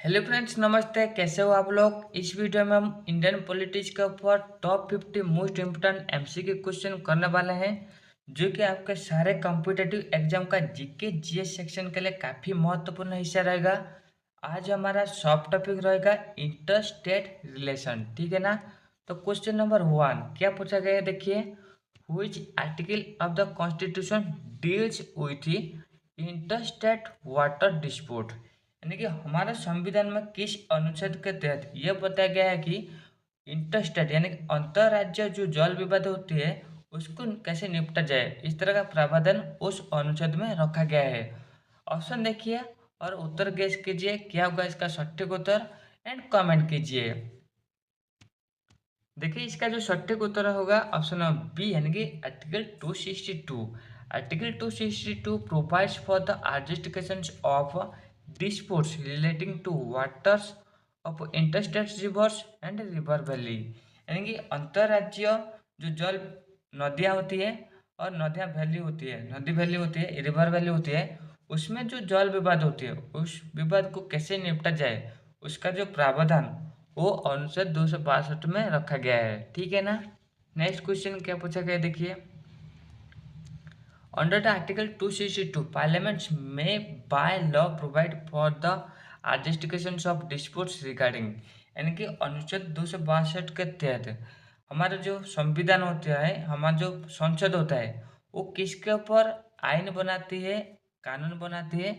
Hello friends, नमस्ते। कैसे हो आप लोग। इस वीडियो में हम इंडियन पॉलिटिक्स के ऊपर top 50 most important MCQ question करने वाले हैं, जो कि आपके सारे कॉम्पिटिटिव एग्जाम का जीके जीएस सेक्शन के लिए काफ़ी महत्वपूर्ण हिस्सा रहेगा। आज हमारा सॉफ्ट टॉपिक रहेगा इंटर स्टेट रिलेशन, ठीक है ना। तो क्वेश्चन नंबर 1 क्या पूछा गया है, देखिए। Which article of the constitution deals with inter state water dispute, यानी कि हमारे संविधान में किस अनुच्छेद के तहत यह बताया गया है कि इंटरस्टेट यानी कि अंतर्राज्य जो जल विवाद होती है उसको कैसे निपटा जाए। इस तरह का प्रावधान उस अनुच्छेद में रखा गया है। ऑप्शन देखिए और उत्तर गेस कीजिए क्या होगा इसका सटीक उत्तर, एंड कमेंट कीजिए। देखिए इसका जो सटीक उत्तर होगा ऑप्शन नंबर बी, यानी कि article 262। Article 262 provides for the adjudication of disputes relating to waters of interstate rivers and river valley, यानी कि अंतर्राज्य जो जल नदियाँ होती है और नदियाँ वैली होती है, नदी वैली होती है, रिवर वैली होती है, उसमें जो जल विवाद होती है उस विवाद को कैसे निपटा जाए उसका जो प्रावधान वो अनुच्छेद 262 में रखा गया है, ठीक है ना। नेक्स्ट क्वेश्चन क्या पूछा गया, देखिए। अंडर द आर्टिकल 262 पार्लियामेंट में by law provide for the adjudication of disputes regarding, यानी कि अनुच्छेद 262 के तहत हमारा जो संविधान होता है, हमारा जो संसद होता है, वो किसके ऊपर आइन बनाती है, कानून बनाती है,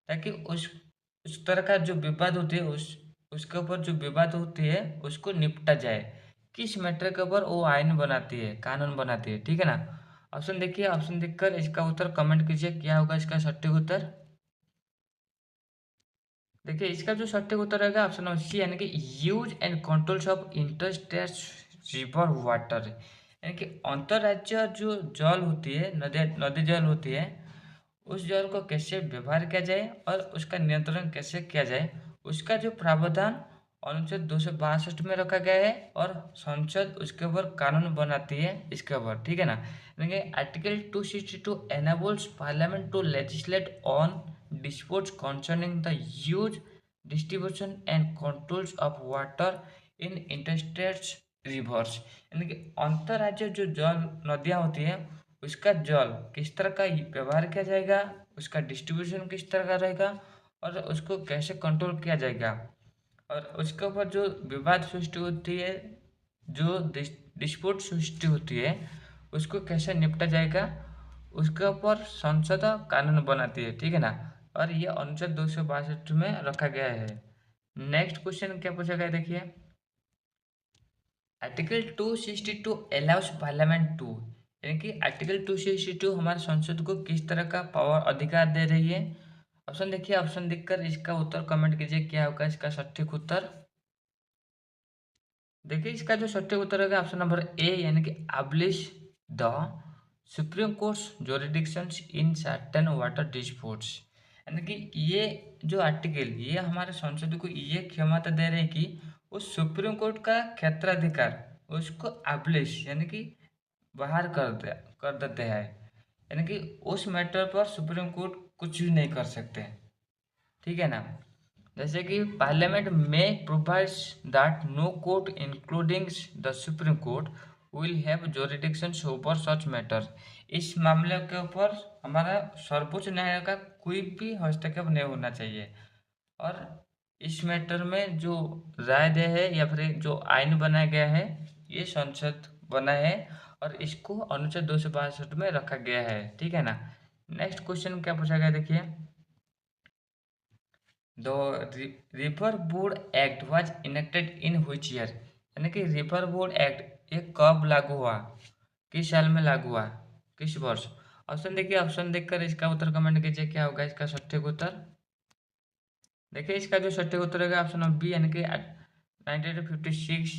ताकि उस तरह का जो विवाद होती है उसके ऊपर जो विवाद होती है उसको निपटा जाए। किस मैटर के ऊपर वो आइन बनाती है, कानून बनाती है, ठीक है ना। ऑप्शन देखिए, ऑप्शन देखकर इसका उत्तर कमेंट कीजिए क्या होगा इसका सटीक उत्तर। देखिए इसका जो सटीक उत्तर रहेगा ऑप्शन नंबर सी, यानी कि use and controls of interstate river water, यानी कि अंतर्राज्य जो जल होती है, नदी नदी जल होती है, उस जल को कैसे व्यवहार किया जाए और उसका नियंत्रण कैसे किया जाए उसका जो प्रावधान अनुच्छेद 262 में रखा गया है, और संसद उसके ऊपर कानून बनाती है इसके ऊपर, ठीक है ना। यानी article 262 enables parliament to legislate on disputes concerning the use, distribution and controls of water in interstate rivers, यानी कि अंतर्राज्य जो जल नदियाँ होती हैं उसका जल किस तरह का व्यवहार किया जाएगा, उसका डिस्ट्रीब्यूशन किस तरह का रहेगा और उसको कैसे कंट्रोल किया जाएगा, और उसके ऊपर जो विवाद सृष्टि होती है, जो डिस्प्यूट सृष्टि होती है उसको कैसे निपटा जाएगा, उसके ऊपर संसद कानून बनाती है, ठीक है ना। और ये अनुच्छेद 262 में रखा गया है। नेक्स्ट क्वेश्चन क्या पूछा गया, देखिए। आर्टिकल 262 अलाउस पार्लियामेंट टू, यानी कि आर्टिकल 262 हमारे संसद को किस तरह का पावर अधिकार दे रही है। ऑप्शन देखिए, ऑप्शन देखकर इसका उत्तर कमेंट कीजिए क्या होगा इसका सटीक उत्तर। देखिए इसका जो सटीक उत्तर होगा ऑप्शन नंबर ए, यानी कि abolish the Supreme Court's jurisdictions in certain water disputes, यानी कि ये जो आर्टिकल ये हमारे संसद को ये क्षमता दे रहे हैं कि उस सुप्रीम कोर्ट का क्षेत्राधिकार उसको अब्लिश यानी कि बाहर कर देते हैं, यानी कि उस मैटर पर सुप्रीम कोर्ट कुछ भी नहीं कर सकते, ठीक है ना। जैसे कि पार्लियामेंट में provides that no court including the supreme Court will have jurisdiction over such matter, इस मामले के ऊपर हमारा सर्वोच्च न्यायालय का कोई भी हस्तक्षेप नहीं होना चाहिए, और इस मैटर में जो राय दे है या फिर जो आइन बनाया गया है ये संसद बना है, और इसको अनुच्छेद 262 में रखा गया है, ठीक है ना। नेक्स्ट क्वेश्चन क्या पूछा गया, देखिए। The river board act was enacted in which year, यानी कि रिवर बोर्ड एक्ट ये कब लागू हुआ, किस साल में लागू हुआ, किस वर्ष। ऑप्शन देखिए, ऑप्शन देखकर इसका उत्तर कमेंट कीजिए क्या होगा इसका सटीक उत्तर। देखिए इसका जो सटीक उत्तर है ऑप्शन नंबर बी, यानी कि 1956,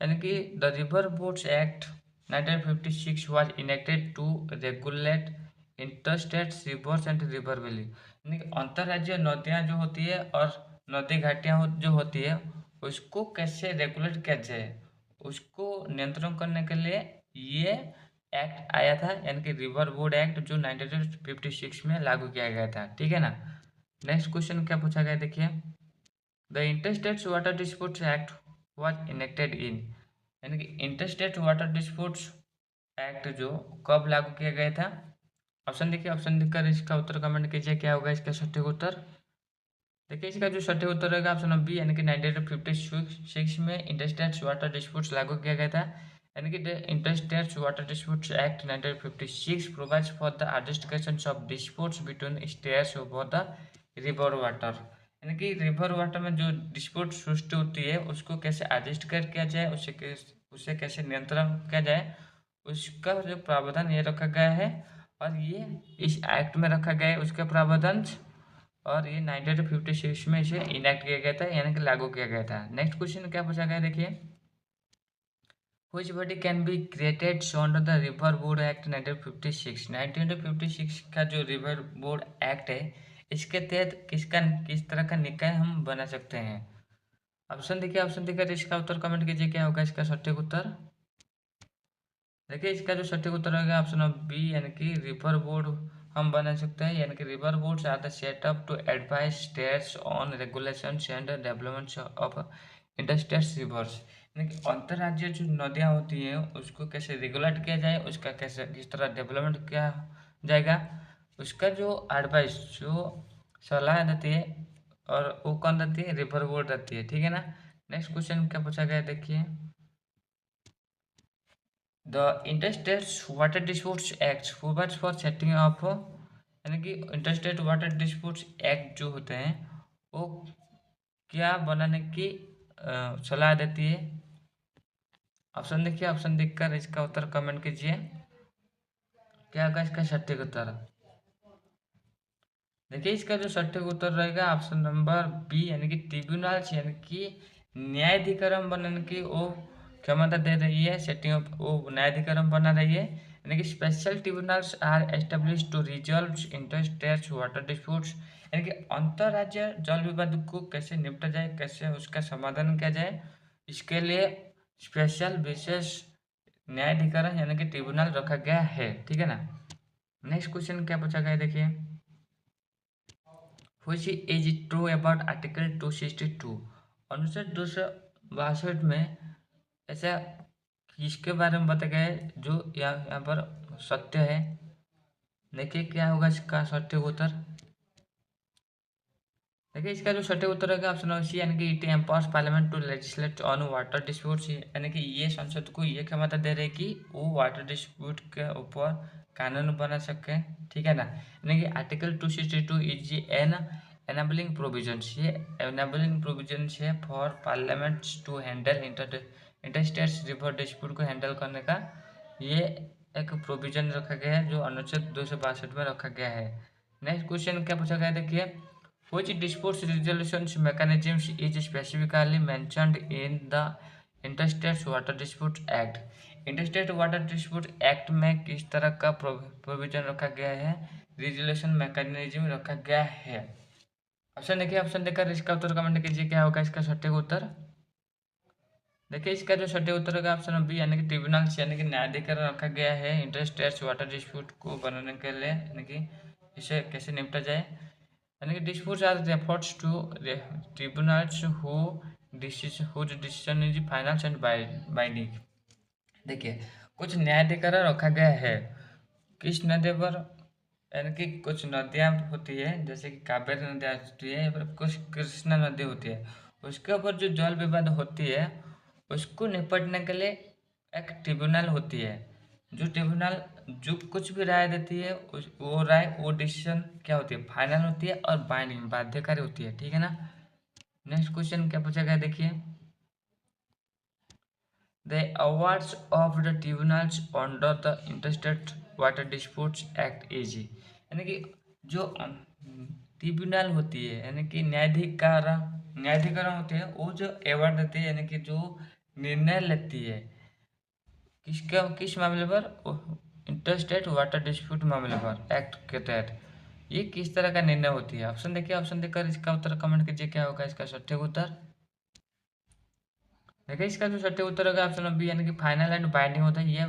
यानी कि the river boards act 1956 was enacted to regulate interstate rivers and river valley, यानी कि अंतर्राज्यीय नदियाँ जो होती है और नदी घाटियाँ जो होती है उसको कैसे रेगुलेट किया जाए, उसको नियंत्रण करने के लिए ये एक्ट आया था, यानी कि रिवर बोर्ड एक्ट जो 1956 में लागू किया गया था, ठीक है ना। नेक्स्ट क्वेश्चन क्या पूछा गया, देखिए। The interstate water disputes act was enacted इन, यानी कि इंटरस्टेट वाटर डिस्प्यूट्स एक्ट जो कब लागू किया गया था? ऑप्शन देखिए, ऑप्शन देखकर इसका उत्तर कमेंट कीजिए, क्या होगा इसका सटीक उत्तर। देखिए इसका जो सटीक उत्तर रहेगा ऑप्शन नंबर बी, यानी कि 1956 में इंटरस्टेट वाटर डिस्प्यूट्स लागू किया गया था। यानी कि the interstate water disputes act 1956 provides for the adjudication of disputes between states over the river water. यानी कि रिवर वाटर में जो डिस्प्यूट सृष्टि होती है उसको कैसे एडजस्ट कर किया जाए, उसे कैसे नियंत्रण किया जाए, उसका जो प्रावधान ये रखा गया है, और ये इस एक्ट में रखा गया है उसका प्रावधान, और ये 1956 में इसे इनेक्ट किया गया था, यानी कि लागू किया गया था। नेक्स्ट क्वेश्चन क्या पूछा गया देखिए, which body can be created under the river board act 1956। 1956 का जो रिवर बोर्ड एक्ट है इसके तहत किस तरह का निकाय हम बना सकते हैं? ऑप्शन देखिए, ऑप्शन देकर इसका उत्तर कमेंट कीजिए, क्या होगा इसका सटीक उत्तर। देखिए इसका जो सटीक उत्तर होगा ऑप्शन ऑफ बी, यानी कि रिवर बोर्ड हम बना सकते हैं। यानी कि river boards are the setup to advise states on regulations and development of interstate rivers. यानी कि अंतर्राज्यीय जो नदियाँ होती हैं उसको कैसे रेगुलेट किया जाए, उसका कैसे किस तरह डेवलपमेंट किया जाएगा, उसका जो एडवाइस जो सलाह देती है, और वो कौन देती है? रिवर बोर्ड देती है, ठीक है ना। नेक्स्ट क्वेश्चन क्या पूछा गया देखिए, the interstate water disputes act provides for setting of, यानी कि इंटरस्टेट वाटर डिस्प्यूट्स एक्ट जो होते हैं वो क्या बनाने की सलाह देती है? ऑप्शन देखिए, ऑप्शन देखकर इसका उत्तर कमेंट कीजिए, क्या होगा इसका सटीक उत्तर। देखिए इसका जो सटीक उत्तर रहेगा ऑप्शन नंबर बी, यानी कि ट्रिब्यूनल्स, यानी कि न्यायाधिकरण बनाने की वो क्षमता दे रही है, सेटिंग ऑफ वो न्यायाधिकरण बना रही है। यानी कि special tribunals are establish to resolve interstate water disputes, यानी कि अंतर्राज्य जल विवाद को कैसे निपटा जाए, कैसे उसका समाधान किया जाए, इसके लिए स्पेशल विशेष न्यायाधिकरण यानी कि ट्रिब्यूनल रखा गया है, ठीक है ना। नेक्स्ट क्वेश्चन क्या पूछा गया देखिए, which is true about article 262। अनुच्छेद 262 में ऐसा किसके बारे में बताया गया है जो यहाँ पर सत्य है? देखिए क्या होगा इसका सटीक उत्तर। देखिए इसका जो सटीक उत्तर है ऑप्शन नंबर सी, यानी कि it empowers parliament to legislate on water disputes, यानी कि ये संसद को ये क्षमता दे रही है कि वो वाटर डिस्प्यूट के ऊपर कानून बना सके, ठीक है ना। यानी कि article 262 is an enabling provisions, ये एनेबलिंग प्रोविजंस है for parliament to handle interstate river dispute को हैंडल करने का, ये एक प्रोविजन रखा गया है जो अनुच्छेद 262 में रखा गया है। नेक्स्ट क्वेश्चन क्या पूछा गया देखिए, which dispute resolution mechanism is specifically mentioned in the Interstate Water Dispute Act। Interstate water dispute act में किस तरह का प्रोविजन रखा गया है, रिजोल्यूशन मैकेनिज्म रखा गया है? ऑप्शन देखिए, ऑप्शन देकर इसका उत्तर कमेंट कीजिए, क्या होगा इसका सटीक उत्तर। देखिए इसका जो सटीक उत्तर होगा ऑप्शन बी, यानी कि ट्रिब्यूनल्स यानी कि न्यायाधिकरण रखा गया है इंटरस्टेट वाटर डिस्प्यूट को बनाने के लिए, यानी कि इसे कैसे निपटा जाए। यानी कि disputes are referred to tribunals whose decision is final and binding। देखिए कुछ न्यायाधिकरण रखा गया है किस नदी पर, यानी कि कुछ नदियाँ होती है जैसे कि कावेरी नदी होती है या फिर कुछ कृष्णा नदी होती है, उसके ऊपर जो जल विवाद होती है उसको निपटने के लिए एक ट्रिब्यूनल होती है। जो ट्रिब्यूनल जो कुछ भी राय देती है वो राय वो डिसीजन क्या होती है, फाइनल होती है और बाइंडिंग बाध्यकारी होती है, ठीक है ना। नेक्स्ट क्वेश्चन क्या पूछा गया देखिए, the awards of the tribunals under the interstate water disputes act is, यानी कि जो ट्रिब्यूनल होती है यानी कि न्यायाधिकरण होती है, वो जो अवार्ड देती है यानी कि जो निर्णय लेती है किस मामले पर, इंटरस्टेट वाटर डिस्प्यूट मामले पर एक्ट के तहत ये किस तरह का निर्णय होती है? ऑप्शन देखिए, ऑप्शन देकर इसका उत्तर कमेंट कीजिए, क्या होगा इसका सटीक उत्तर। देखिए इसका जो सटीक उत्तर होगा ऑप्शन बी, यानी कि फाइनल एंड बाइंडिंग होता है, ये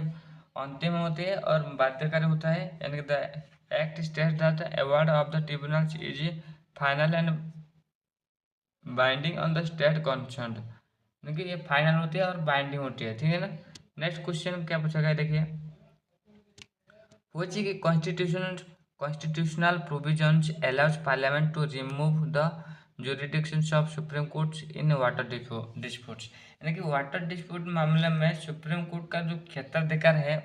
अंतिम होते हैं और बाध्यकारी होता है। यानी कि the act states that award of the tribunals is final and binding on the state consent, देखिए ये फाइनल होती है और बाइंडिंग होती है, ठीक है ना। नेक्स्ट क्वेश्चन क्या पूछा गया देखिए, which constitutional provisions allows parliament to remove the jurisdictions of supreme courts in water disputes, यानी कि वाटर डिस्प्यूट मामले में सुप्रीम कोर्ट का जो क्षेत्राधिकार है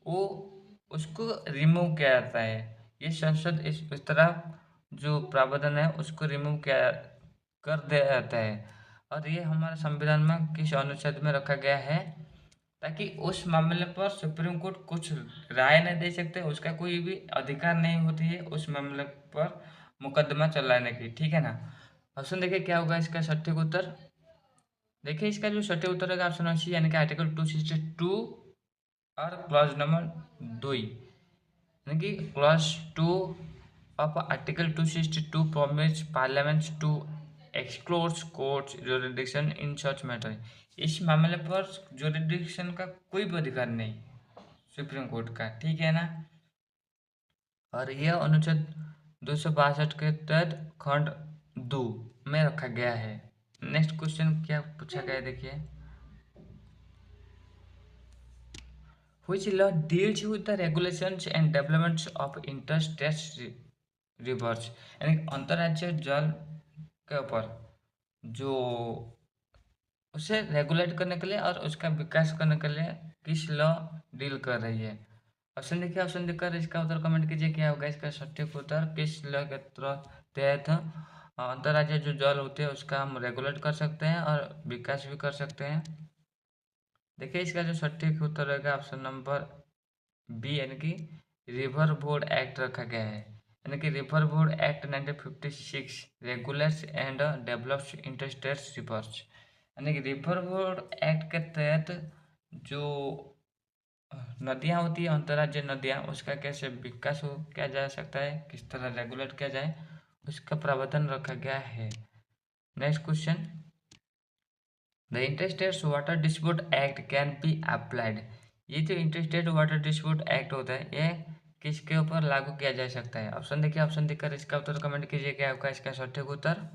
वो उसको रिमूव किया जाता है। ये संसद इस तरह जो प्रावधान है उसको रिमूव किया कर दिया जाता है। और ये हमारे संविधान में किस अनुच्छेद में रखा गया है, ताकि उस मामले पर सुप्रीम कोर्ट कुछ राय नहीं दे सकते, उसका कोई भी अधिकार नहीं होती है उस मामले पर मुकदमा चलाने की, ठीक है ना। ऑप्शन देखिए क्या होगा इसका सटीक उत्तर, देखिए इसका जो सटीक उत्तर है ऑप्शन सी, यानी कि आर्टिकल 262 और क्लॉज नंबर 2, यानी कि clause 2 of article 262 permits parliament to exclude courts jurisdiction in such matter, इस मामले पर जुरिडिक्शन का कोई भी अधिकार नहीं सुप्रीम कोर्ट का, ठीक है ना। और यह अनुच्छेद 262 के तहत खंड 2 में रखा गया है। नेक्स्ट क्वेश्चन क्या पूछा गया है देखिए, which law deals with the regulations and developments of interstate rivers, यानी अंतर्राज्यीय जल के ऊपर जो उसे रेगुलेट करने के लिए और उसका विकास करने के लिए किस लॉ डील कर रही है। ऑप्शन देखिए, ऑप्शन देखकर इसका उत्तर कमेंट कीजिए क्या होगा इसका सटीक उत्तर, किस लॉ के तहत अंतर्राज्यीय जो जल होते हैं उसका हम रेगुलेट कर सकते हैं और विकास भी कर सकते हैं। देखिए इसका जो सटीक उत्तर रहेगा ऑप्शन नंबर बी, यानी कि रिवर बोर्ड एक्ट रखा गया है, यानी कि river board act 1956 regulates and develops interstate rivers, यानी कि रिवर बोर्ड एक्ट के तहत जो नदियाँ होती है अंतर्राज्यीय नदियाँ उसका कैसे विकास हो किया जा सकता है, किस तरह रेगुलेट किया जाए उसका प्रावधान रखा गया है। Next question, the interstate water dispute act can be applied, ये जो इंटरस्टेट वाटर डिस्प्यूट एक्ट होता है ये किसके ऊपर लागू किया जा सकता है। ऑप्शन देखिए, ऑप्शन देखकर इसका उत्तर कमेंट कीजिए क्या होगा इसका सटीक उत्तर।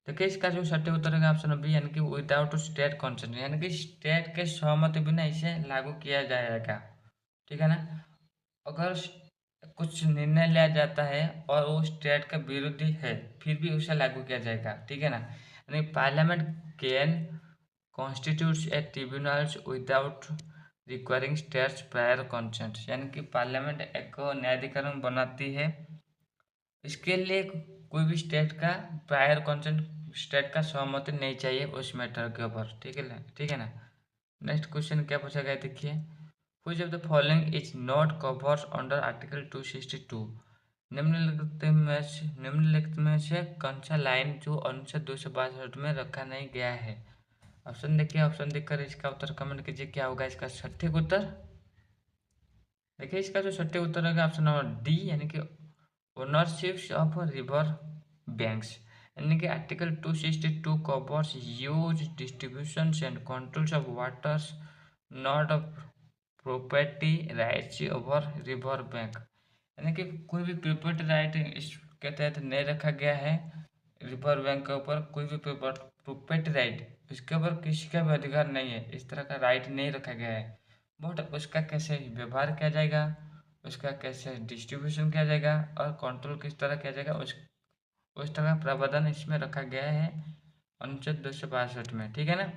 देखिए इसका जो सटीक उत्तर है ऑप्शन बी, यानी कि विदाउट स्टेट कंसेंट, यानी कि स्टेट के सहमति बिना इसे लागू किया जाएगा, ठीक है ना। अगर कुछ निर्णय लिया जाता है और वो स्टेट का विरोधी है फिर भी उसे लागू किया जाएगा, ठीक है ना। यानी parliament can constitute a tribunals without requiring states prior consent, यानी कि पार्लियामेंट एक न्यायाधिकरण बनाती है, इसके लिए कोई भी स्टेट का प्रायर कंसेंट, स्टेट का सहमति नहीं चाहिए उस मैटर के ऊपर, ठीक है ना। नेक्स्ट क्वेश्चन क्या पूछा गया देखिए, which of the following is not covered under article 262, निम्नलिखित में से कौन सा लाइन जो अनुच्छेद 262 में रखा नहीं गया है। ऑप्शन देखिए, ऑप्शन देखकर इसका उत्तर कमेंट कीजिए क्या होगा इसका सटीक उत्तर। देखिए इसका जो सटीक उत्तर होगा ऑप्शन नंबर डी, यानी कि ओनरशिप्स ऑफ रिवर बैंक्स, यानी कि article 262 covers use distribution and controls of waters not of property rights over river bank, यानी कि कोई भी प्रॉपर्टी राइट इसके तहत नहीं रखा गया है, रिवर बैंक के ऊपर कोई भी प्रॉपर्टी राइट इसके ऊपर किसी का भी अधिकार नहीं है, इस तरह का राइट नहीं रखा गया है। बट उसका कैसे व्यवहार किया जाएगा, उसका कैसे डिस्ट्रीब्यूशन किया जाएगा और कंट्रोल किस तरह किया जाएगा उस तरह का प्रावधान इसमें रखा गया है अनुच्छेद 262 में, ठीक है ना।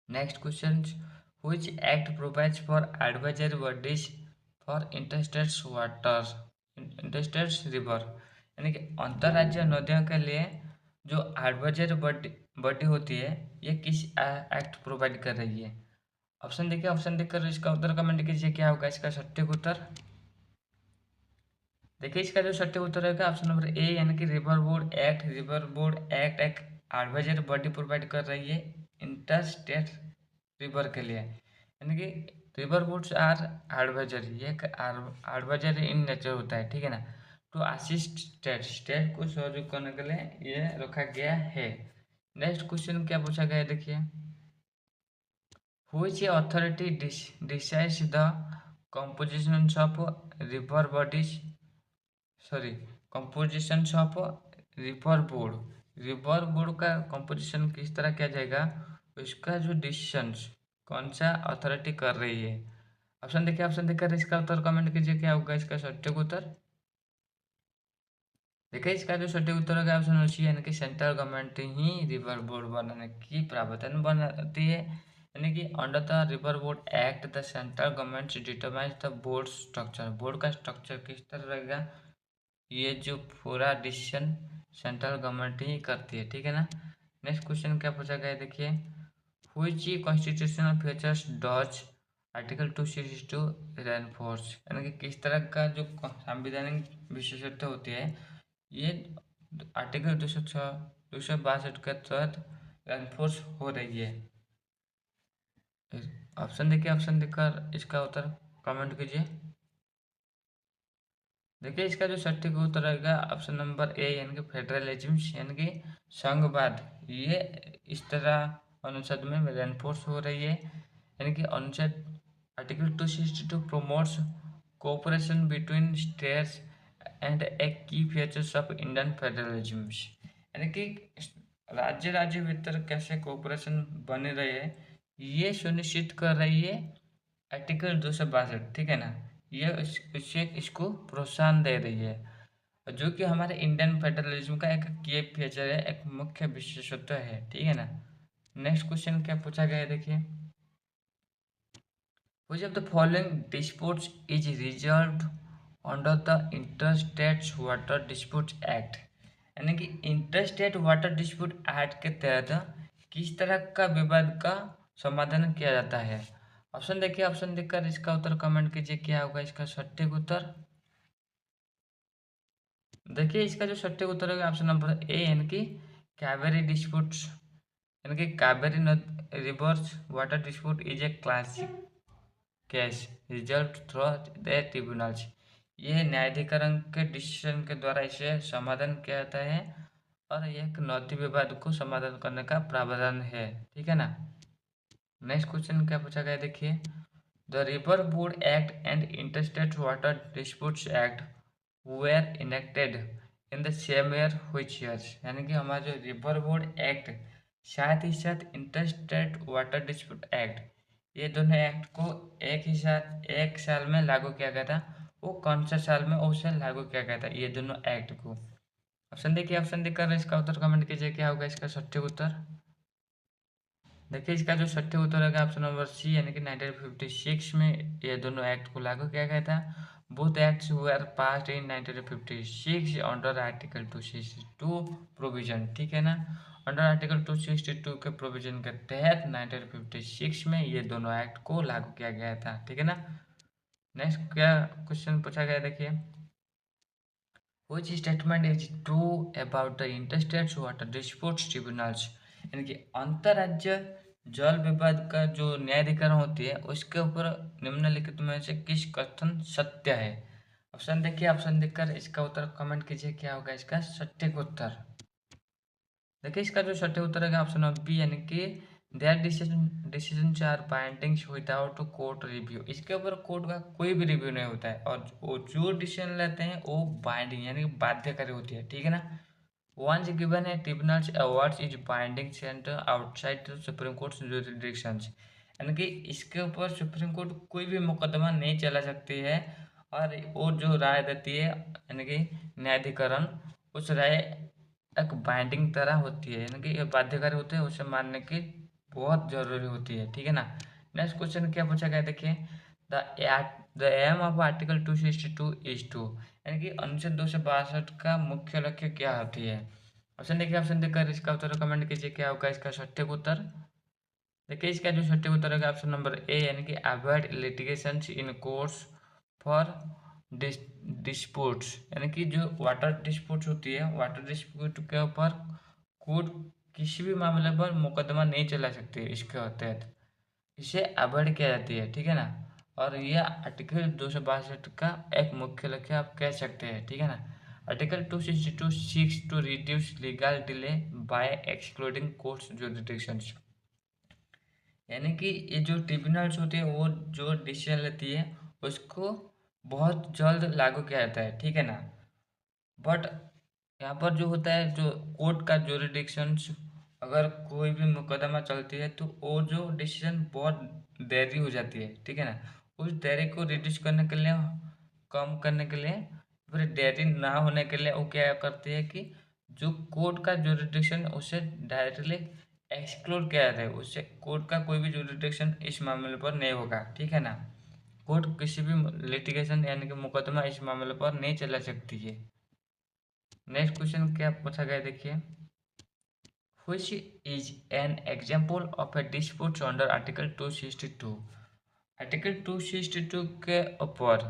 Next question, which act provides for advisory bodies for interstate water interstate river, यानी कि अंतर्राज्यीय नदियों के लिए जो एडवाइजरी बॉडी होती है ये किस एक्ट प्रोवाइड कर रही है। ऑप्शन देखिए, ऑप्शन देखकर इसका उत्तर कमेंट कीजिए क्या होगा इसका सटीक उत्तर। देखिए इसका जो सटीक उत्तर है ऑप्शन नंबर ए, यानी कि river board act, river board act एक एडवाइजरी बॉडी प्रोवाइड कर रही है इंटर रिवर के लिए, यानी कि रिवर बोर्ड्स आर एडवाइजरी, ये एडवाइजरी इन नेचर होता है, ठीक है ना। टू असिस्ट स्टेट को सहयोग करने के लिए ये रखा गया है। नेक्स्ट क्वेश्चन क्या पूछा गया है देखिए, which authority decides the compositions of river bodies, sorry, compositions of river board, river board का कंपोजिशन किस तरह किया जाएगा, उसका जो डिसीजन कौन सा अथॉरिटी कर रही है। ऑप्शन देखिए, ऑप्शन देखकर इसका उत्तर कमेंट कीजिए, क्या होगा इसका सटीक उत्तर। देखिए इसका जो सटीक उत्तर होगा ऑप्शन सी, यानी कि सेंट्रल गवर्नमेंट ही रिवर बोर्ड बनाने की प्रावधान बनाती है। यानी कि under the river board act the central government determines the board structure. Board का स्ट्रक्चर किस तरह रहेगा, ये जो पूरा डिसीजन सेंट्रल गवर्नमेंट ही करती है, ठीक है ना। नेक्स्ट क्वेश्चन क्या पूछा गया है, देखिए which constitutional features does article 262 reinforce. यानी कि किस तरह का जो संवैधानिक विशेषत्व होती है, ये आर्टिकल 206 262 के तहत रेनफोर्स हो रही है। ऑप्शन देखिए, ऑप्शन देखकर इसका उत्तर कमेंट कीजिए। देखिए इसका जो सटीक उत्तर रहेगा ऑप्शन नंबर ए, यानी कि फेडरलिज्म, यानी कि संघवाद, ये इस तरह अनुच्छेद में रेनफोर्स हो रही है। यानी कि अनुच्छेद article 262 promotes cooperation between states and a key features of Indian federalism. यानी कि राज्य राज्य भीतर कैसे कोऑपरेशन बने रहे, ये सुनिश्चित कर रही है आर्टिकल 262, ठीक है ना। ये इससे इसको प्रोत्साहन दे रही है, जो कि हमारे इंडियन फेडरलिज्म का एक की फीचर है, एक मुख्य विशेषत्व है, ठीक है ना। नेक्स्ट क्वेश्चन क्या पूछा गया है, देखिए which of the following disputes is resolved under the Interstate Water Disputes Act। यानी कि इंटरस्टेट वाटर डिस्प्यूट एक्ट के तहत किस तरह का विवाद का समाधान किया जाता है। ऑप्शन देखिए, ऑप्शन देखकर इसका उत्तर कमेंट कीजिए, क्या होगा इसका सटीक उत्तर। देखिए इसका जो सटीक उत्तर होगा ऑप्शन नंबर ए, यानी कि कावेरी डिस्प्यूट्स, यानी कि Kaveri reverse water dispute is a classic case result through the tribunals. ये न्यायाधिकरण के डिसीजन के द्वारा इसे समाधान किया जाता है और यह एक नदी विवाद को समाधान करने का प्रावधान है, ठीक है ना। नेक्स्ट क्वेश्चन क्या पूछा गया, देखिए the river board act and interstate water disputes act were enacted in the same year which years. यानी कि हमारा जो रिवर बोर्ड एक्ट साथ ही साथ इंटरस्टेट वाटर डिस्प्यूट एक्ट, ये दोनों एक्ट को एक ही साथ एक साल में लागू किया गया था। वो कौन सा साल में उसे लागू किया गया था, ये दोनों एक्ट को। ऑप्शन देखिए, ऑप्शन देखकर इसका उत्तर कमेंट कीजिए, क्या होगा इसका सटीक उत्तर। देखिए इसका जो सटीक उत्तर होगा ऑप्शन नंबर सी, यानी कि 1956 में ये दोनों एक्ट को लागू किया गया था। Both acts were passed in 1956 under article 262 provision, ठीक है ना। अंडर आर्टिकल 262 के प्रोविजन के तहत 1956 में ये दोनों एक्ट को लागू किया गया था, ठीक है ना। नेक्स्ट क्या क्वेश्चन पूछा गया, देखिए which statement is true about the interstate water disputes tribunals। यानी कि अंतरराज्य जल विवाद का जो न्यायाधिकरण होती है उसके ऊपर निम्नलिखित में से किस कथन सत्य है। ऑप्शन देखिए, ऑप्शन देखकर इसका उत्तर कमेंट कीजिए, क्या होगा इसका सटीक उत्तर। देखिए इसका जो सटीक उत्तर है ऑप्शन ऑफ बी, यानी कि their decision are bindings without court review. इसके ऊपर कोर्ट का कोई भी रिव्यू नहीं होता है और वो जो डिसीजन लेते हैं वो बाइंडिंग यानी कि बाध्यकारी होती है, ठीक है ना। वंस गिवन है tribunal's awards is binding centre outside Supreme Court jurisdictions. यानी कि इसके ऊपर सुप्रीम कोर्ट कोई भी मुकदमा नहीं चला सकती है और वो जो राय देती है यानी कि न्यायाधिकरण, उस राय एक बाइंडिंग तरह होती है, यानी कि ये बाध्यकारी होते हैं, उसे मानने की बहुत जरूरी होती है, ठीक है ना। नेक्स्ट क्वेश्चन क्या पूछा गया, देखिए the aim of article 262 is to. यानी कि अनुच्छेद 262 का मुख्य लक्ष्य क्या होती है। ऑप्शन देखिए, ऑप्शन देखकर इसका उत्तर कमेंट कीजिए, क्या होगा इसका सटीक उत्तर। देखिए इसका जो सटीक उत्तर होगा ऑप्शन नंबर ए, यानी कि avoid litigation in courts for disputes. यानी कि जो वाटर डिस्प्यूट होती है, वाटर डिस्प्यूट के ऊपर कोर्ट किसी भी मामले पर मुकदमा नहीं चला सकती है, इसके तहत इसे अवॉइड किया जाती है, ठीक है ना। और यह आर्टिकल 262 का एक मुख्य लक्ष्य आप कह सकते हैं, ठीक है ना। Article 262 seeks to reduce legal delay by excluding courts jurisdictions. यानी कि ये जो ट्रिब्यूनल्स होते हैं वो जो डिसीजन लेती है उसको बहुत जल्द लागू किया जाता है, ठीक है ना। बट यहाँ पर जो होता है, जो कोर्ट का जुरिडिक्शन, अगर कोई भी मुकदमा चलती है तो वो जो डिसीजन बहुत देरी हो जाती है, ठीक है ना। उस देरी को रिड्यूस करने के लिए, कम करने के लिए, फिर देरी ना होने के लिए वो क्या करती है कि जो कोर्ट का जुरिडिक्शन उसे डायरेक्टली एक्सक्लूड किया जाता है, उससे कोर्ट का कोई भी जुरिडिक्शन इस मामले पर नहीं होगा, ठीक है ना। कोर्ट किसी भी लिटिगेशन यानी कि मुकदमा इस मामले पर नहीं चला सकती है। नेक्स्ट क्वेश्चन क्या पूछा गया देखिए, which is an example of a dispute under article 262। Article 262 के ऊपर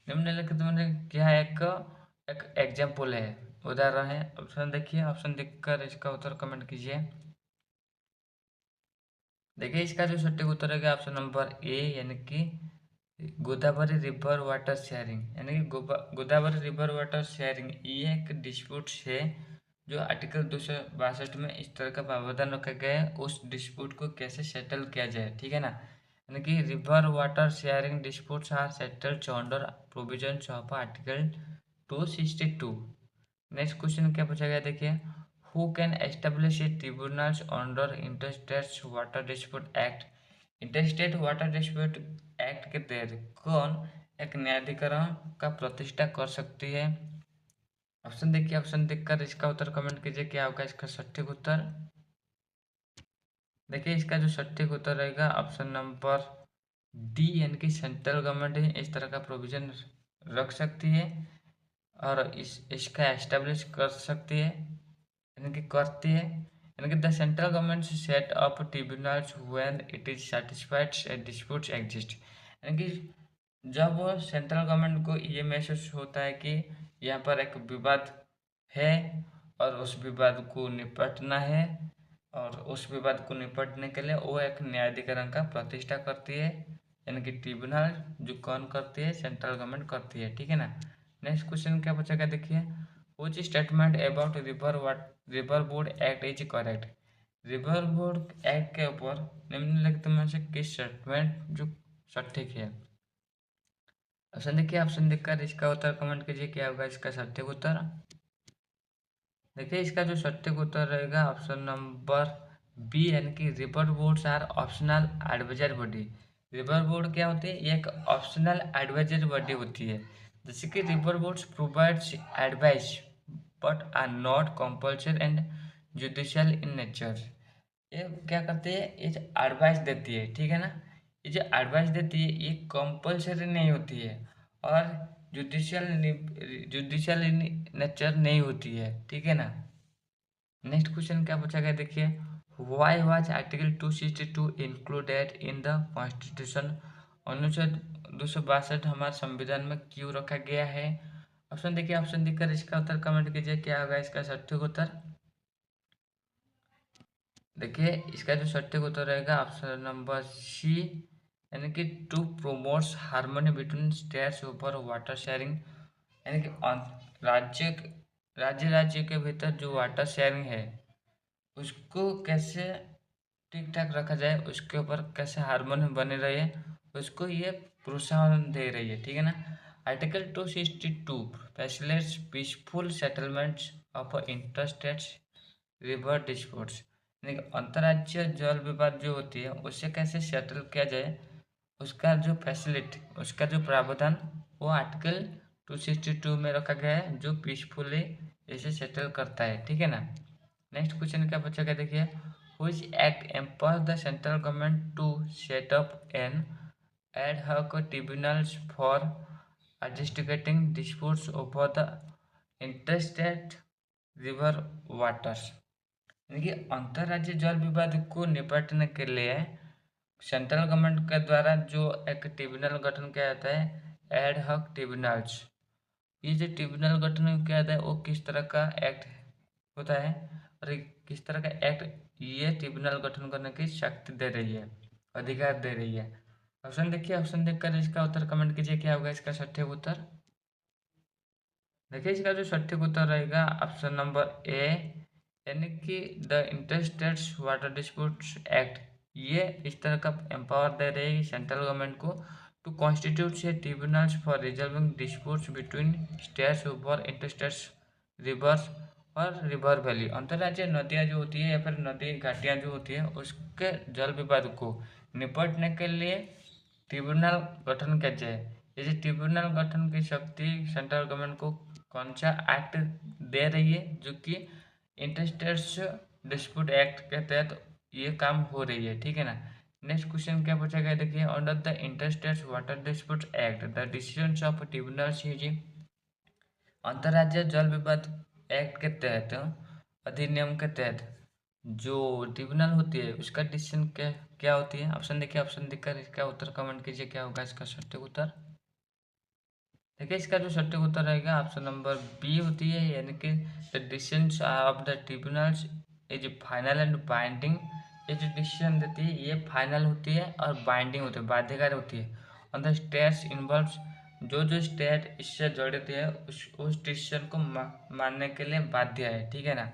निम्नलिखित में क्या एक एग्जाम्पल है, उदाहरण है। ऑप्शन देखिए, ऑप्शन देखकर इसका उत्तर कमेंट कीजिए। देखिए इसका जो सटीक उत्तर है ऑप्शन नंबर ए, यानी कि गोदावरी रिवर वाटर शेयरिंग, यानी कि गोदावरी रिवर वाटर शेयरिंग ये एक डिस्प्यूट है जो आर्टिकल 262 में इस तरह का प्रावधान रखा गया है, उस डिस्प्यूट को कैसे सेटल किया जाए, ठीक है ना। यानी कि river water sharing disputes are settled under provisions of article 262। Next question क्या पूछा गया देखिए, who can establish a tribunals under interstate water dispute act. Interstate water dispute act के तहत कौन एक न्यायाधिकरण का प्रतिष्ठा कर सकती है। ऑप्शन देखिए, ऑप्शन देखकर इसका उत्तर कमेंट कीजिए, क्या होगा इसका सटीक उत्तर। देखिए इसका जो सटीक उत्तर रहेगा ऑप्शन नंबर डी, यानी कि सेंट्रल गवर्नमेंट इस तरह का प्रोविजन रख सकती है और इसका एस्टेब्लिश कर सकती है, यानी कि करती है। यानी कि the central government set up tribunals when it is satisfied disputes exist. यानी कि जब सेंट्रल गवर्नमेंट को ये महसूस होता है कि यहाँ पर एक विवाद है और उस विवाद को निपटना है, और उस विवाद को निपटने के लिए वो एक न्यायाधिकरण का प्रतिष्ठा करती है, यानी कि ट्रिब्यूनल जो कौन करती है, सेंट्रल गवर्नमेंट करती है, ठीक है ना। नेक्स्ट क्वेश्चन क्या पूछा गया देखिए, which statement about river board act is correct. River board act के ऊपर निम्नलिखित में से किस स्टेटमेंट जो सटीक है। ऑप्शन देखिए, ऑप्शन देखकर इसका उत्तर कमेंट कीजिए, क्या होगा इसका सटीक उत्तर। देखिए इसका जो सटीक उत्तर रहेगा ऑप्शन नंबर बी, यानी कि river boards are optional adviser body. River board क्या होती है, ये एक ऑप्शनल एडवाइजर बॉडी होती है। जैसे कि river boards provides advice but are not compulsory and judicial in nature. ये क्या करती है, ये एडवाइस देती है, ठीक है ना। ये जो एडवाइस देती है ये कंपल्सरी नहीं होती है और जुडिशियल नेचर नहीं होती है, ठीक है ना। नेक्स्ट क्वेश्चन क्या पूछा गया देखिए, why was article 262 included in the constitution. अनुच्छेद 262 हमारे संविधान में क्यों रखा गया है। ऑप्शन देखिए, ऑप्शन देखकर इसका उत्तर कमेंट कीजिए, क्या होगा इसका सटीक उत्तर। देखिए इसका जो सटीक उत्तर रहेगा ऑप्शन नंबर सी, यानी कि to promotes harmony between states ऊपर वाटर शेयरिंग। यानी कि राज्य राज्य के भीतर जो वाटर शेयरिंग है उसको कैसे ठीक ठाक रखा जाए, उसके ऊपर कैसे हार्मोनी बने रहे, उसको ये प्रोत्साहन दे रही है, ठीक है ना। Article 262 facilitates peaceful settlements of interstate river disputes. यानी कि अंतर्राज्यीय जल विवाद जो होती है उससे कैसे सेटल किया जाए, उसका जो फैसिलिटी, उसका जो प्रावधान वो आर्टिकल 262 में रखा गया है, जो पीसफुली इसे सेटल करता है, ठीक है ना। नेक्स्ट क्वेश्चन क्या पूछा गया देखिए, which act empowers the central government to set up an ad hoc tribunals for adjudicating disputes over the interstate river waters. यानी कि अंतर्राज्यीय जल विवाद को निपटने के लिए सेंट्रल गवर्नमेंट के द्वारा जो एक ट्रिब्यूनल गठन किया जाता है, एड हॉक ट्रिब्यूनल्स। ये जो ट्रिब्यूनल गठन किया जाता है वो किस तरह का एक्ट होता है और किस तरह का एक्ट ये ट्रिब्यूनल गठन करने की शक्ति दे रही है, अधिकार दे रही है। ऑप्शन देखिए, ऑप्शन देखकर इसका उत्तर कमेंट कीजिए, क्या होगा इसका सटीक उत्तर। देखिए इसका जो सटीक उत्तर रहेगा ऑप्शन नंबर ए, यानी कि the interstates water disputes act ये इस तरह का एम्पावर दे रही है सेंट्रल गवर्नमेंट को to constitute a tribunals for resolving disputes between states over interstates rivers और रिवर वैली, अंतर्राज्यीय नदियाँ जो होती है या फिर नदी घाटियाँ जो होती है उसके जल विवाद को निपटने के लिए ट्रिब्यूनल गठन किया जाए। जैसे ट्रिब्यूनल गठन की शक्ति सेंट्रल गवर्नमेंट को कौन सा एक्ट दे रही है, जो कि इंटरस्टेट्स डिस्प्यूट एक्ट के तहत ये काम हो रही है, ठीक है ना। नेक्स्ट क्वेश्चन क्या पूछा गया देखिए, under the interstates water dispute act the decisions of tribunals is, अंतर्राज्यीय जल विवाद एक्ट के तहत, अधिनियम के तहत जो ट्रिब्यूनल होती है उसका डिसीजन क्या क्या होती है। ऑप्शन देखिए, ऑप्शन देखकर इसका उत्तर कमेंट कीजिए, क्या होगा इसका सटीक उत्तर। देखिए इसका जो सटीक उत्तर रहेगा ऑप्शन नंबर बी होती है, यानी कि the decisions of the tribunals is final and binding. ये जो डिसीजन देती है ये फाइनल होती है और बाइंडिंग होती है, बाध्यकारी होती है ऑन द स्टेट्स इन्वॉल्व। जो स्टेट इससे जड़ित है उस डिसीजन को मानने के लिए बाध्य है, ठीक है ना।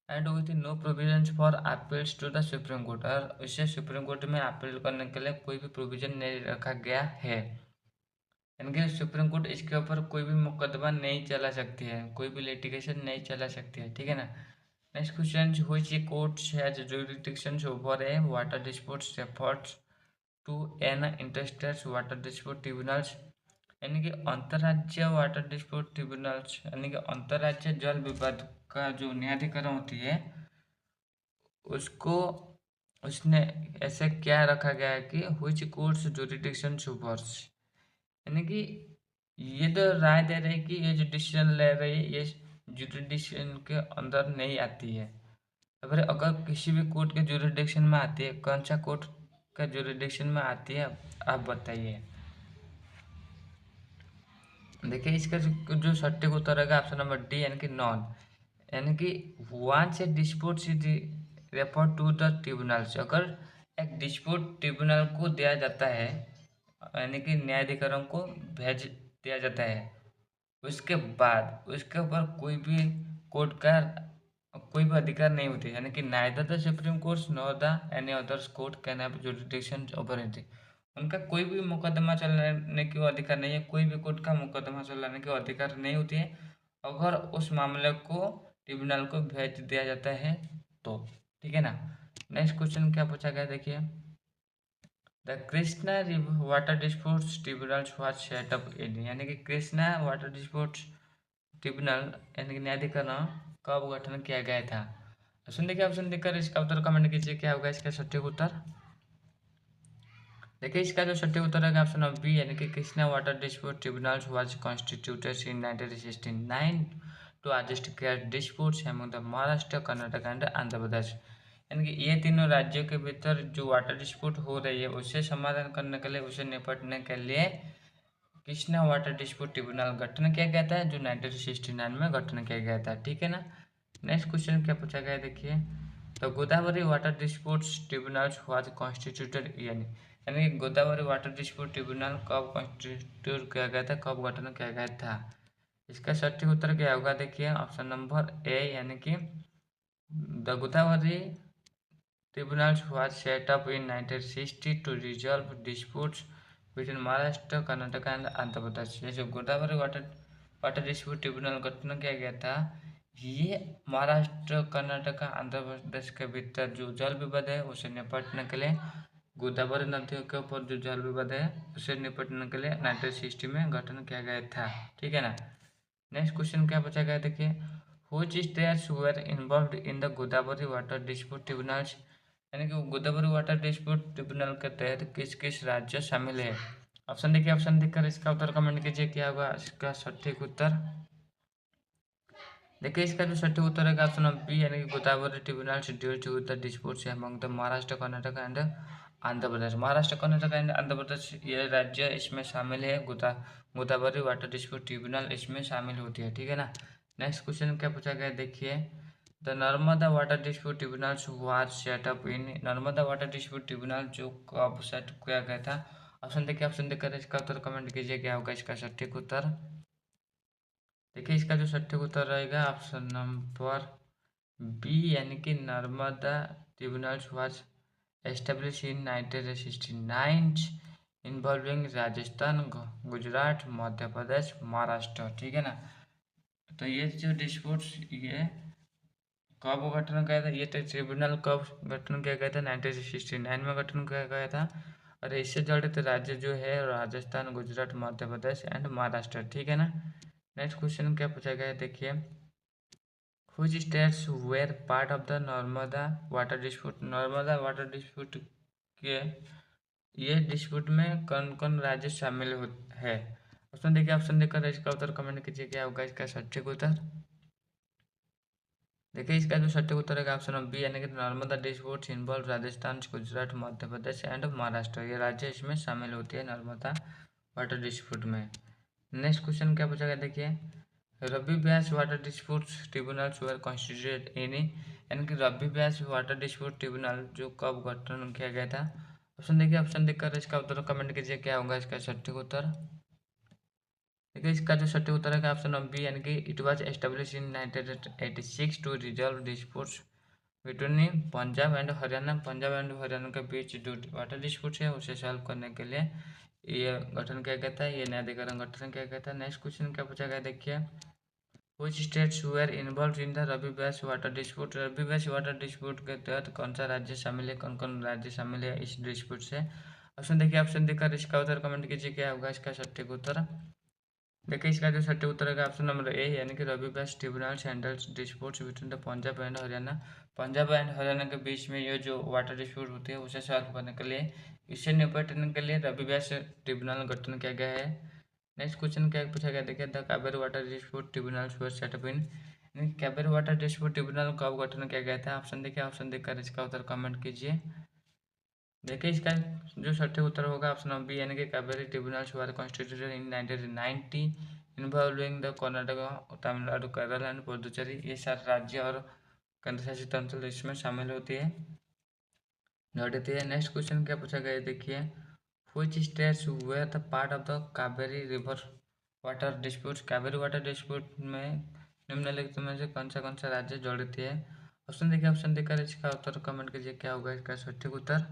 And with no provisions for appeals to the supreme court, और इसे सुप्रीम कोर्ट में अपील करने के लिए कोई भी प्रोविजन नहीं रखा गया है, यानी कि सुप्रीम कोर्ट इसके ऊपर कोई भी मुकदमा नहीं चला सकती है, कोई भी लिटिगेशन नहीं चला सकती है, ठीक है ना। Next question, which courts has jurisdictions over a water disputes refers to an interstate water dispute tribunals, यानी कि अंतर्राज्यीय वाटर डिस्प्यूट ट्रिब्यूनल्स, यानी कि अंतर्राज्यीय जल विवाद का जो न्यायाधिकरण होती है उसको उसने ऐसे क्या रखा गया है कि व्हिच कोर्ट्स जुरिडिक्शन सुपर्स, यानी कि ये तो राय दे रही है कि ये जो डिसीजन ले रही है ये जुरिडिक्शन के अंदर नहीं आती है। अगर अगर किसी भी कोर्ट के जुरिडिक्शन में आती है, कौन सा कोर्ट का जुरिडिक्शन में आती है आप बताइए। देखिए इसका जो सटीक उत्तर रहेगा ऑप्शन नंबर डी, यानी कि नॉन, यानी कि once a dispute is refer to the tribunals, अगर एक डिस्प्यूट ट्रिब्यूनल को दिया जाता है, यानी कि न्यायाधिकरण को भेज दिया जाता है, उसके बाद उसके ऊपर कोई भी कोर्ट का कोई भी अधिकार नहीं होती, यानी कि neither the supreme court nor the any others court can have jurisdiction over it, उनका कोई भी मुकदमा चलाने की अधिकार नहीं है, कोई भी कोर्ट का मुकदमा चलाने की अधिकार नहीं होती है अगर उस मामले को ट्रिब्यूनल को भेज दिया जाता है तो, ठीक है ना। नेक्स्ट क्वेश्चन क्या पूछा गया देखिए, the Krishna water disputes tribunal was set up इन, यानी कि कृष्णा वाटर डिस्प्यूट्स ट्रिब्यूनल यानी कि न्यायाधिकरण कब गठन किया गया था। ऑप्शन देखिए, ऑप्शन देखकर इसका उत्तर कमेंट कीजिए, क्या होगा इसका सटीक उत्तर। देखिए इसका जो सटीक उत्तर है ऑप्शन ऑफ बी, यानी कि Krishna water dispute tribunal was constituted in 1969 to adjust care disputes among the Maharashtra, Karnataka and Andhra Pradesh, यानी कि ये तीनों राज्यों के भीतर जो वाटर डिस्प्यूट हो रही है उसे समाधान करने के लिए, उसे निपटने के लिए कृष्णा वाटर डिस्प्यूट ट्रिब्यूनल गठन किया गया था, जो 1969 में गठन किया गया था, ठीक है ना। नेक्स्ट क्वेश्चन क्या पूछा गया देखिए, तो Godavari water disputes tribunal was constituted, यानी कि गोदावरी वाटर डिस्प्यूट ट्रिब्यूनल कब कॉन्स्टिट्यूट किया गया था, कब गठन किया गया था। इसका सटीक उत्तर क्या होगा देखिए, ऑप्शन नंबर ए, यानी कि the Godavari tribunal was set up in 1960 to resolve disputes between Maharashtra, Karnataka and Andhra Pradesh. ये जो गोदावरी वाटर डिस्प्यूट ट्रिब्यूनल गठन किया गया था, ये महाराष्ट्र, कर्नाटक, आंध्र प्रदेश के भीतर जो जल विवाद है उसे निपटने के लिए, गोदावरी नदियों के ऊपर जो जल विवाद है उसे निपटने के लिए 1960 में गठन किया गया था, ठीक है ना। नेक्स्ट क्वेश्चन क्या पूछा गया देखिए, which states were involved in the Godavari water dispute tribunals, यानी कि गोदावरी वाटर डिस्प्यूट ट्रिब्यूनल के तहत किस किस राज्य शामिल है। ऑप्शन देखिए, ऑप्शन देखकर इसका उत्तर कमेंट कीजिए, क्या होगा इसका सटीक उत्तर। देखिए इसका जो सटीक उत्तर है ऑप्शन ऑफ बी, यानी कि Godavari tribunals due to the disputes among the Maharashtra, Karnataka and Andhra Pradesh. Maharashtra, Karnataka and Andhra Pradesh ये राज्य इसमें शामिल है, गोदावरी वाटर डिस्प्यूट ट्रिब्यूनल इसमें शामिल होती है, ठीक है ना। नेक्स्ट क्वेश्चन क्या पूछा गया देखिए, the Narmada water dispute tribunal was set up in, Narmada water dispute tribunal जो कब सेट किया गया था। ऑप्शन देखिए, ऑप्शन देखकर इसका उत्तर कमेंट कीजिए, क्या होगा इसका सटीक उत्तर। देखिए इसका जो सटीक उत्तर रहेगा ऑप्शन नंबर बी, यानी कि Narmada tribunal was establish in 1969 involving Rajasthan, Gujarat, Madhya Pradesh, Maharashtra, ठीक है ना। तो ये जो डिस्प्यूट्स ये कब गठन किया था ये ट्रिब्यूनल कब गठन किया गया था 1969 में गठन किया गया था। और इससे जड़ित राज्य जो है राजस्थान, गुजरात, मध्य प्रदेश एंड महाराष्ट्र। ठीक है ना। नेक्स्ट क्वेश्चन क्या पूछा गया है देखिए, which states were part of the Narmada water dispute. Narmada water dispute के ये डिस्प्यूट में कौन कौन राज्य शामिल है। ऑप्शन देखिए, ऑप्शन देकर इसका उत्तर कमेंट कीजिए क्या होगा इसका सटीक उत्तर। देखिए इसका जो सटीक उत्तर है ऑप्शन बी यानी कि Narmada dispute involve Rajasthan, Gujarat, Madhya Pradesh and Maharashtra. ये राज्य इसमें शामिल होती है नर्मदा वाटर डिस्प्यूट में। नेक्स्ट क्वेश्चन क्या पूछा गया देखिए, Ravi Beas water dispute tribunal were constituted in, यानी कि Ravi Beas water dispute tribunal जो कब गठन किया गया था। ऑप्शन देखिए, ऑप्शन देखकर इसका उत्तर कमेंट कीजिए क्या होगा इसका सटीक उत्तर। देखिए इसका जो सटीक उत्तर है ऑप्शन बी यानी कि it was establish in 1986 to resolve disputes between Punjab and Haryana. Punjab and Haryana के बीच जो वाटर डिस्प्यूट है उसे सॉल्व करने के लिए ये गठन किया गया था, ये न्यायाधिकरण गठन किया गया था। नेक्स्ट क्वेश्चन क्या पूछा गया देखिए, which states were involve in the rabi Beas water dispute. Rabi Beas water dispute के तहत कौन सा राज्य शामिल है, कौन कौन राज्य शामिल है इस डिस्प्यूट से। ऑप्शन देखिए, ऑप्शन देकर इसका उत्तर कमेंट कीजिए क्या होगा इसका सटीक उत्तर। देखिए इसका जो सटीक उत्तर है ऑप्शन नंबर ए यानी कि Ravi Beas tribunal handles disputes between the Punjab and Haryana. Punjab and Haryana के बीच में ये जो वाटर डिस्प्यूट होती है उसे सॉल्व करने के लिए, इससे निपटने के लिए रबी ब्यास ट्रिब्यूनल गठन किया गया है। नेक्स्ट क्वेश्चन क्या पूछा गया देखिए, the Kaveri water dispute tribunal were set up in, Kaveri water dispute tribunal कब गठन किया गया था। ऑप्शन देखिए, ऑप्शन देकर इसका उत्तर कमेंट कीजिए। देखिए इसका जो सटीक उत्तर होगा ऑप्शन बी यानी कि Kaveri tribunals were constituted in 1990 involving the Karnataka, Tamil Nadu, Kerala and Puducherry. ये सारे राज्य और केंद्र शासित अंचल इसमें शामिल होती है, जड़ित है। नेक्स्ट क्वेश्चन क्या पूछा गया है देखिए, which states were the part of the Kaveri river water dispute. Kaveri water dispute में निम्नलिखित में से कौन सा राज्य जड़ित है। ऑप्शन देखिए, ऑप्शन देकर इसका उत्तर कमेंट कीजिए क्या होगा इसका सटीक उत्तर।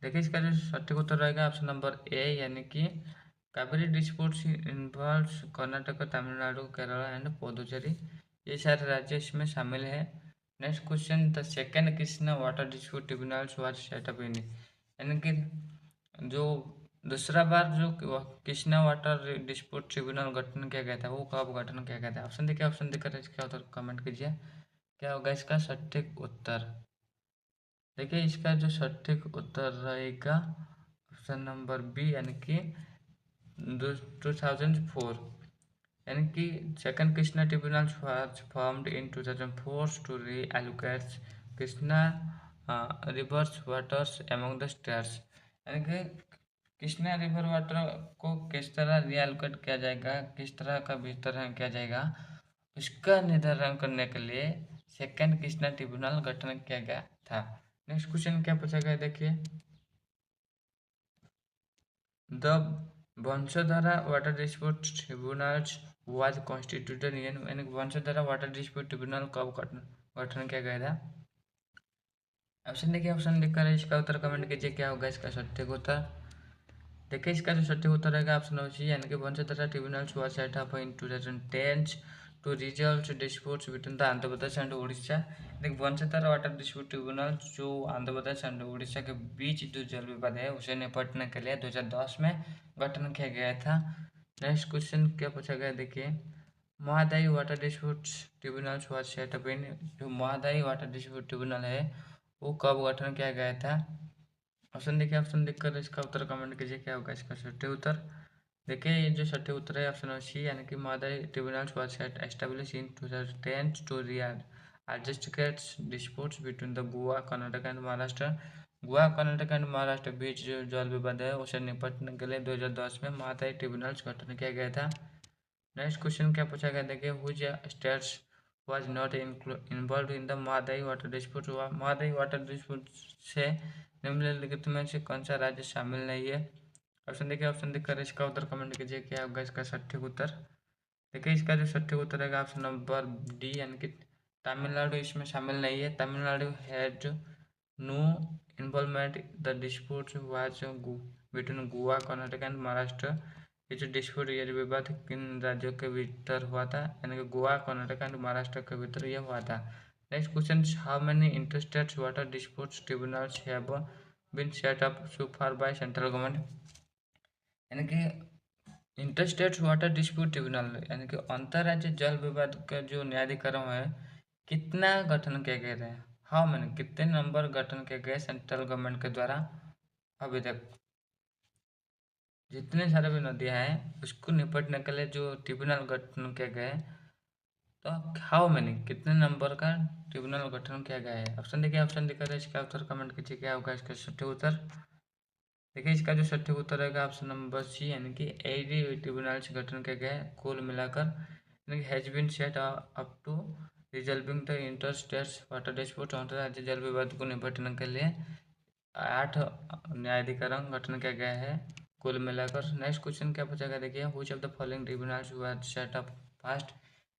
देखिए इसका जो सटीक उत्तर रहेगा ऑप्शन नंबर ए यानी कि Kaveri disputes involves Karnataka, Tamil Nadu, Kerala and Puducherry. ये सारे राज्य इसमें शामिल है। Next question, the second Krishna water dispute tribunals was set up in, यानी कि जो दूसरा बार जो कृष्णा वाटर डिस्प्यूट ट्रिब्यूनल गठन किया गया था वो कब गठन किया गया था। ऑप्शन देखिए, ऑप्शन देकर इसका उत्तर कमेंट कीजिए क्या होगा इसका सटीक उत्तर। देखिए इसका जो सटीक उत्तर रहेगा ऑप्शन नंबर बी यानी कि 2004, यानी कि second Krishna tribunal was formed in 2004 to reallocate Krishna rivers waters among the states. यानी कि कृष्णा रिवर वाटर को किस तरह रीएलोकेट किया जाएगा, किस तरह का वितरण किया जाएगा, उसका निर्धारण करने के लिए सेकंड कृष्णा ट्रिब्यूनल गठन किया गया था। नेक्स्ट क्वेश्चन क्या पूछा गया देखिए, the Vamsadhara water dispute tribunals was constituted in, यानी वंशधारा वाटर डिस्प्यूट ट्रिब्यूनल कब गठन किया गया था। ऑप्शन देखिए, ऑप्शन लिखकर इसका उत्तर कमेंट कीजिए क्या होगा इसका सटीक उत्तर। देखिए इसका जो सटीक उत्तर रहेगा ऑप्शन सी यानी कि Vamsadhara tribunals was set up in 2010 to resolve disputes between the Andhra Pradesh and Orissa. देखिए वंशधारा वाटर डिस्प्यूट ट्रिब्यूनल जो आंध्र प्रदेश एंड उड़ीसा के बीच जो जल विवाद है उसे निपटने के लिए 2010 में गठन किया गया था। नेक्स्ट क्वेश्चन क्या पूछा गया देखिए, Mahadayi water dispute tribunals was set up इन, जो महादायी वाटर डिस्प्यूट ट्रिब्यूनल है वो कब गठन किया गया था। ऑप्शन देखिए, ऑप्शन देखकर इसका उत्तर कमेंट कीजिए क्या होगा इसका सटीक उत्तर। देखिए ये जो सटीक उत्तर है ऑप्शन सी यानी कि Mahadayi tribunals was establish in 2010 to adjudicate disputes between the Goa, Karnataka and Maharashtra. Goa, Karnataka and Maharashtra बीच जो जल विवाद है उसे निपटने के लिए 2010 में महादायी ट्रिब्यूनल्स गठन किया गया था। नेक्स्ट क्वेश्चन क्या पूछा गया देखिए, which states was not involve in the Mahadayi water dispute. Mahadayi water dispute से निम्नलिखित में से कौन सा राज्य शामिल नहीं है। ऑप्शन देखिए, ऑप्शन देखकर इसका उत्तर कमेंट कीजिए क्या होगा इसका सटीक उत्तर। देखिए इसका जो सटीक उत्तर है ऑप्शन नंबर डी यानी कि तमिलनाडु इसमें शामिल नहीं है। Tamil Nadu had no involvement the dispute was between Goa, Karnataka and Maharashtra. ये जो डिस्प्यूट ये विवाद किन राज्यों के भीतर हुआ था, यानी कि गोवा, कर्नाटक एंड महाराष्ट्र के भीतर यह हुआ था। Next question, how many interstate water disputes tribunals have been set up so far by central government. यानी कि इंटरस्टेट वाटर डिस्प्यूट ट्रिब्यूनल यानी कि अंतर्राज्य जल विवाद का जो न्यायाधिकरण है कितना गठन किया गया है, हाउ मेनी कितने नंबर गठन किए गए सेंट्रल गवर्नमेंट के द्वारा अभी तक। जितने सारे भी नदियां हैं उसको निपटने के लिए जो ट्रिब्यूनल गठन किया गया है, तो हाउ मैनी कितने नंबर का ट्रिब्यूनल गठन किया गया है। ऑप्शन देखिए, ऑप्शन दिखा रहा है, इसका उत्तर कमेंट कीजिए क्या होगा इसका सटीक उत्तर। देखिए इसका जो सटीक उत्तर रहेगा ऑप्शन नंबर सी, यानी कि 80 ट्रिब्यूनल्स गठन किया गया है कुल मिलाकर, यानी कि has been set up to resolving the inter states water dispute. अंतर्राज्य जल विवाद को निपटने के लिए 8 न्यायाधिकरण गठन किया गया है कुल मिलाकर। नेक्स्ट क्वेश्चन क्या पूछा गया, देखिए which of the following tribunals were set up first,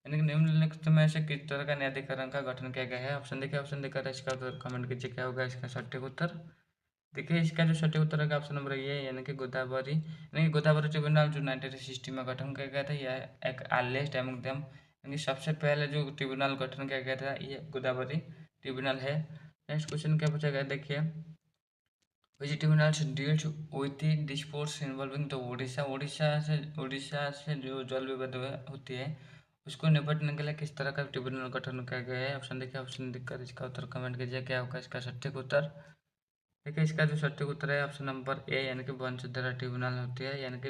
यानी कि निम्नलिखित में से किस तरह का न्यायाधिकरण का गठन किया गया है। ऑप्शन देखिए, ऑप्शन देकर इसका उत्तर कमेंट कीजिए क्या होगा इसका सटीक उत्तर। देखिए इसका जो सटीक उत्तर है ऑप्शन नंबर ये, यानी कि गोदावरी, यानी कि गोदावरी ट्रिब्यूनल जो 1960 में गठन किया गया था, यह एक अर्लीस्ट एमंग देम, यानी सबसे पहले जो ट्रिब्यूनल गठन किया गया था ये गोदावरी ट्रिब्यूनल है। नेक्स्ट क्वेश्चन क्या पूछा गया, देखिए which tribunals deals with the disputes involving the Orissa से जो जल विवाद होती है उसको निपटने के लिए किस तरह का ट्रिब्यूनल गठन किया गया है। ऑप्शन देखिए, ऑप्शन देखकर इसका उत्तर कमेंट कीजिए क्या होगा इसका सटीक उत्तर। देखिए इसका जो सटीक उत्तर है ऑप्शन नंबर ए, यानी कि वंशधारा ट्रिब्यूनल होती है, यानी कि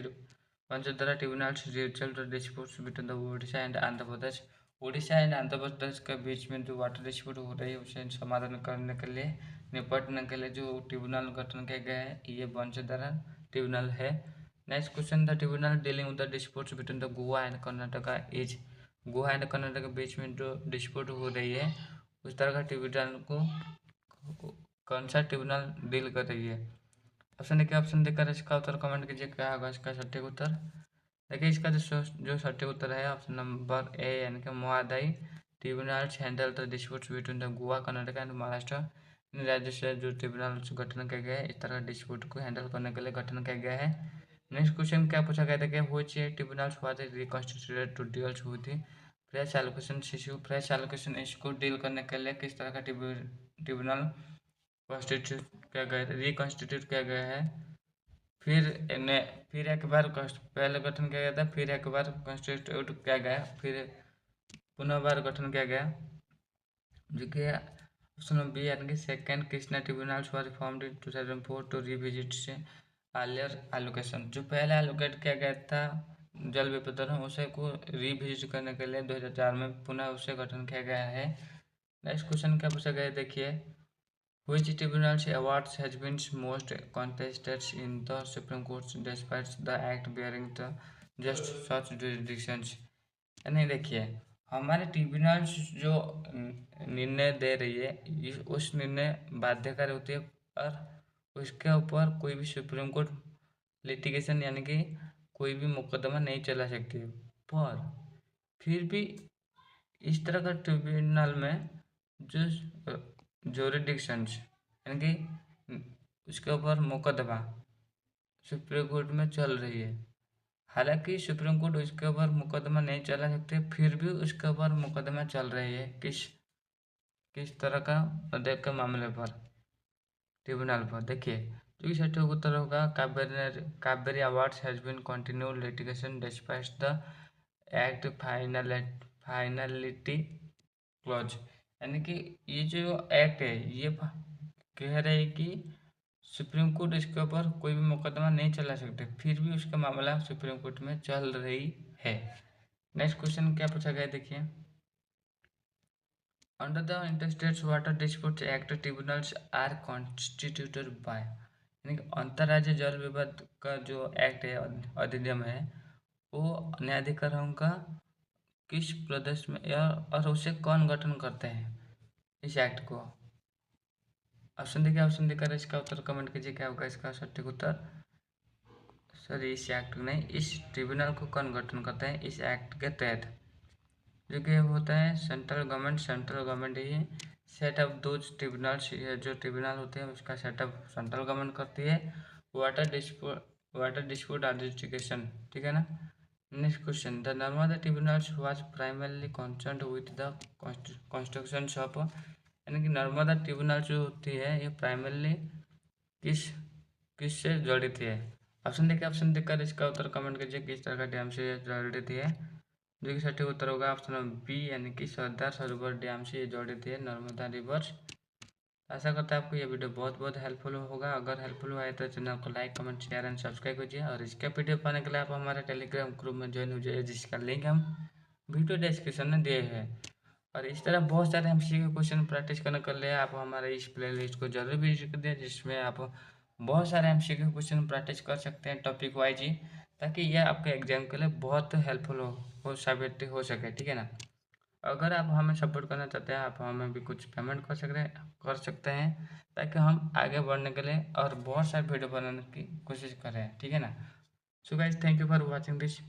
Vamsadhara tribunals result disputes between the Orissa and Andhra Pradesh. Orissa and Andhra Pradesh के बीच में जो वाटर डिस्प्यूट हो रही है उसे समाधान करने के लिए, निपटने के लिए जो ट्रिब्यूनल गठन किया गया है ये वंशधारा ट्रिब्यूनल है। Next question, the tribunal dealing with the disputes between the Goa and Karnataka is, Goa and Karnataka के बीच में जो डिस्प्यूट हो रही है उस तरह का ट्रिब्यूनल को कौन सा ट्रिब्यूनल डील कर रही है। ऑप्शन देखिए, ऑप्शन देकर इसका उत्तर कमेंट कीजिए क्या होगा इसका सटीक उत्तर। देखिए इसका जो सटीक उत्तर है ऑप्शन नंबर ए, यानी कि Mahadayi tribunals handle the disputes between the Goa Karnataka and Maharashtra. इन राज्य से जो ट्रिब्यूनल गठन किया गया है इस तरह डिस्प्यूट को हैंडल करने के लिए गठन किया गया है। नेक्स्ट क्वेश्चन क्या पूछा गया था कि which tribunals was reconstituted to deal with fresh allocation issue. Fresh allocation issue को डील करने के लिए किस तरह का ट्रिब्यूनल कॉन्स्टिट्यूट किया गया, रिकॉन्स्टिट्यूट किया गया है। फिर एक बार पहले गठन किया गया था, फिर एक बार कॉन्स्टिट्यूट किया गया, फिर पुनः बार गठन किया गया, जो कि ऑप्शन बी, यानी कि second Krishna tribunals were formed in 2004 to revisit से अर्लियर एलोकेशन। जो पहले एलोकेट किया गया था जल विपत्ति उसे को रिविजिट करने के लिए 2004 में पुनः उसे गठन किया गया है। नेक्स्ट क्वेश्चन क्या पूछा गया, देखिए which tribunal's awards has been most contested in the Supreme Court despite the act bearing the just such jurisdictions। यानी देखिए हमारे ट्रिब्यूनल्स जो निर्णय दे रही है उस निर्णय बाध्यकारी होती है और उसके ऊपर कोई भी सुप्रीम कोर्ट लिटिगेशन यानी कि कोई भी मुकदमा नहीं चला सकती है। पर फिर भी इस तरह का ट्रिब्यूनल में जो जोरिडिक्शंस यानी कि उसके ऊपर मुकदमा सुप्रीम कोर्ट में चल रही है, हालांकि सुप्रीम कोर्ट उसके ऊपर मुकदमा नहीं चला सकते फिर भी उसके ऊपर मुकदमा चल रही है किस किस तरह का अध्यक्ष के मामले पर, ट्रिब्यूनल पर। देखिए जो कि सटीक उत्तर होगा Kaveri awards has been continue litigation despite the act finality clause. यानी कि ये जो एक्ट है ये कह रहे हैं कि सुप्रीम कोर्ट इसके ऊपर कोई भी मुकदमा नहीं चला सकते फिर भी उसका मामला सुप्रीम कोर्ट में चल रही है। नेक्स्ट क्वेश्चन क्या पूछा गया, देखिए under the interstate water dispute act tribunals are constituted by, यानी कि अंतर्राज्य जल विवाद का जो एक्ट है अधिनियम है वो न्यायाधिकरण का किस प्रदेश में और उसे कौन गठन करते हैं इस एक्ट को। ऑप्शन देखिए, ऑप्शन देकर इसका उत्तर कमेंट कीजिए क्या होगा इसका सटीक उत्तर। सॉरी इस एक्ट नहीं, इस ट्रिब्यूनल को कौन गठन करता है इस एक्ट के तहत, जो कि होता है सेंट्रल गवर्नमेंट ही सेटअप दो ट्रिब्यूनल्स, जो ट्रिब्यूनल होते हैं उसका सेटअप सेंट्रल गवर्नमेंट करती है। वाटर डिस्प्यूट एडजुडिकेशन, ठीक है ना। Next question, the Narmada tribunals was primarily concerned with the construction of, यानी कि नर्मदा ट्रिब्यूनल जो होती है ये प्राइमरली किस किस से जड़ित है। ऑप्शन देखिए, ऑप्शन देखकर इसका उत्तर कमेंट कीजिए किस तरह का डैम से जड़ित है। जो कि सटीक उत्तर होगा ऑप्शन बी, यानी कि सरदार सरोवर डैम से जड़ित है नर्मदा रिवर। आशा करता है आपको ये वीडियो बहुत बहुत हेल्पफुल होगा। अगर हेल्पफुल हुआ है तो चैनल को like, comment, share and subscribe कीजिए। और इसके वीडियो पाने के लिए आप हमारे टेलीग्राम ग्रुप में ज्वाइन हो जाइए, जिसका लिंक हम वीडियो डिस्क्रिप्शन में दिए हैं। और इस तरह बहुत सारे एमसीक्यू क्वेश्चन प्रैक्टिस करने के लिए आप हमारे इस प्लेलिस्ट को जरूर विजिट कर दें, जिसमें आप बहुत सारे एमसीक्यू क्वेश्चन प्रैक्टिस कर सकते हैं टॉपिक वाइज ही, ताकि यह आपके एग्जाम के लिए बहुत हेल्पफुल हो साबित हो सके, ठीक है ना। अगर आप हमें सपोर्ट करना चाहते हैं, आप हमें भी कुछ पेमेंट कर सकते हैं ताकि हम आगे बढ़ने के लिए और बहुत सारे वीडियो बनाने की कोशिश करें, ठीक है ना। So guys, thank you for watching this